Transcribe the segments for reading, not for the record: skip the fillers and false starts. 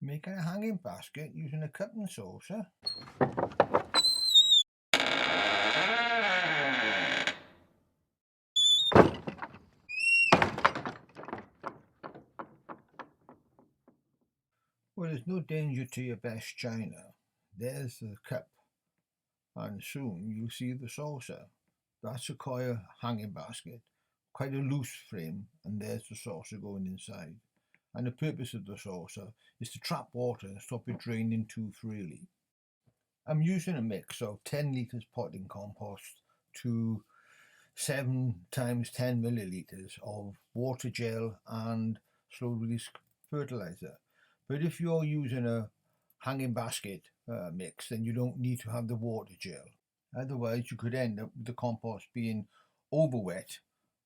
Making a hanging basket using a cup and saucer. Well, there's no danger to your best china. There's the cup, and soon you'll see the saucer. That's a coir hanging basket, quite a loose frame, and there's the saucer going inside. And the purpose of the saucer is to trap water and stop it draining too freely. I'm using a mix of 10 litres potting compost to 7 times 10 millilitres of water gel and slow release fertilizer. But if you're using a hanging basket mix, then you don't need to have the water gel. Otherwise, you could end up with the compost being over wet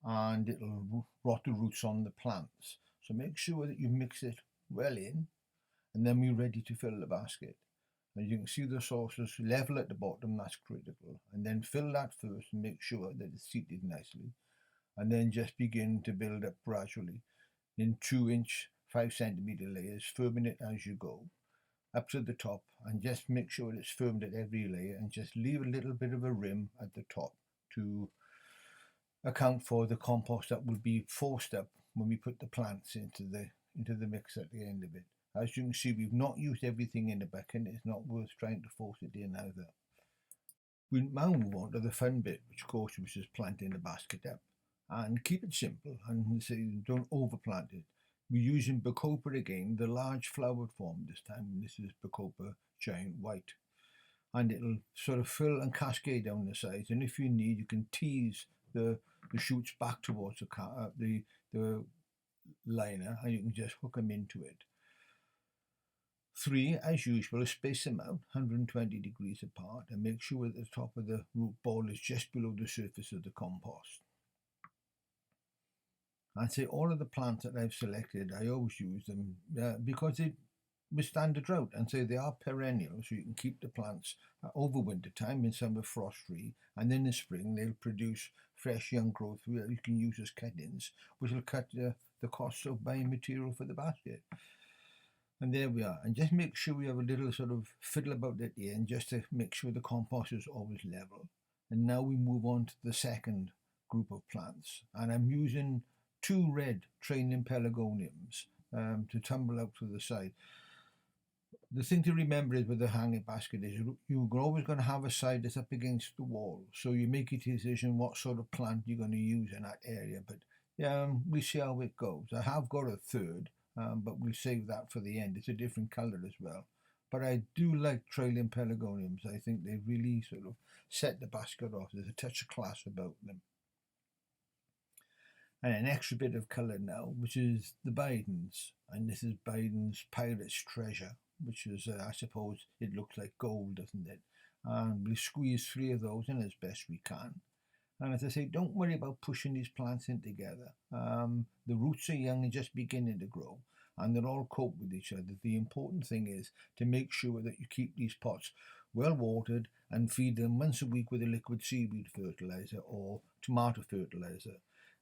and it'll rot the roots on the plants. So make sure that you mix it well in, and then we're ready to fill the basket. And you can see the saucers level at the bottom, that's critical. And then fill that first and make sure that it's seated nicely. And then just begin to build up gradually in 2-inch, 5 centimetre layers, firming it as you go up to the top, and just make sure it's firmed at every layer, and just leave a little bit of a rim at the top to account for the compost that will be forced up when we put the plants into the mix at the end of it. As you can see, we've not used everything in the bucket. It's not worth trying to force it in either. We now move on to the fun bit, which of course was just planting the basket up. And keep it simple and say don't overplant it. We're using Bacopa again, the large flowered form this time. This is Bacopa Giant White. And it'll sort of fill and cascade down the sides. And if you need, you can tease the shoots back towards the liner, and you can just hook them into it. 3, as usual, space them out 120 degrees apart, and make sure that the top of the root ball is just below the surface of the compost. And say all of the plants that I've selected, I always use them because they withstand the drought, and so they are perennial, so you can keep the plants over winter time in summer frost free, and then in spring they'll produce fresh young growth you can use as cuttings, which will cut the cost of buying material for the basket. And there we are. And just make sure we have a little sort of fiddle about at the end, just to make sure the compost is always level. And now we move on to the second group of plants, and I'm using 2 red training pelargoniums to tumble out to the side. The thing to remember is with the hanging basket is you're always going to have a side that's up against the wall, so you make your decision what sort of plant you're going to use in that area. But we'll see how it goes. I have got a third, but we'll save that for the end. It's a different colour as well. But I do like trailing pelargoniums. I think they really sort of set the basket off. There's a touch of class about them. And an extra bit of colour now, which is the Biden's. And this is Biden's Pirate's Treasure, which is, I suppose, it looks like gold, doesn't it? And we squeeze 3 of those in as best we can. And as I say, don't worry about pushing these plants in together. The roots are young and just beginning to grow, and they'll all cope with each other. The important thing is to make sure that you keep these pots well watered and feed them once a week with a liquid seaweed fertilizer or tomato fertilizer.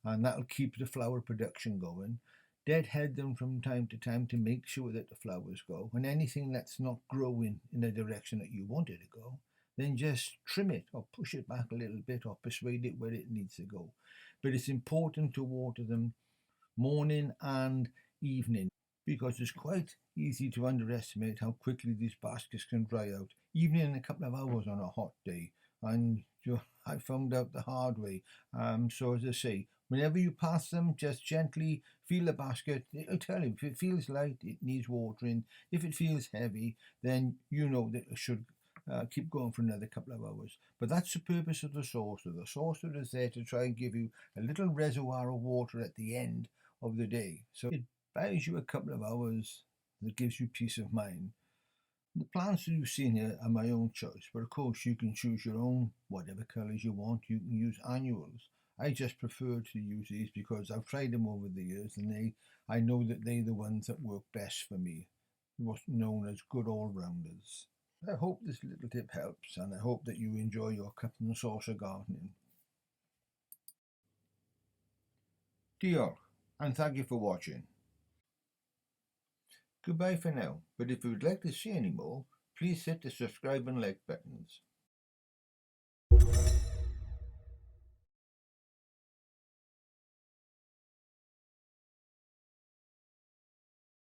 And that'll keep the flower production going. Deadhead them from time to time to make sure that the flowers go. And anything that's not growing in the direction that you want it to go, then just trim it or push it back a little bit or persuade it where it needs to go. But it's important to water them morning and evening, because it's quite easy to underestimate how quickly these baskets can dry out, even in a couple of hours on a hot day. And I found out the hard way. So as I say, whenever you pass them, just gently feel the basket. It'll tell you if it feels light, it needs watering. If it feels heavy, then you know that it should keep going for another couple of hours. But that's the purpose of the saucer. The saucer is there to try and give you a little reservoir of water at the end of the day. So it buys you a couple of hours that gives you peace of mind. The plants that you've seen here are my own choice, but of course you can choose your own, whatever colours you want. You can use annuals. I just prefer to use these because I've tried them over the years, and I know that they're the ones that work best for me, what's known as good all-rounders. I hope this little tip helps, and I hope that you enjoy your cup and saucer gardening. Diolch, and thank you for watching. Goodbye for now, but if you would like to see any more, please hit the subscribe and like buttons.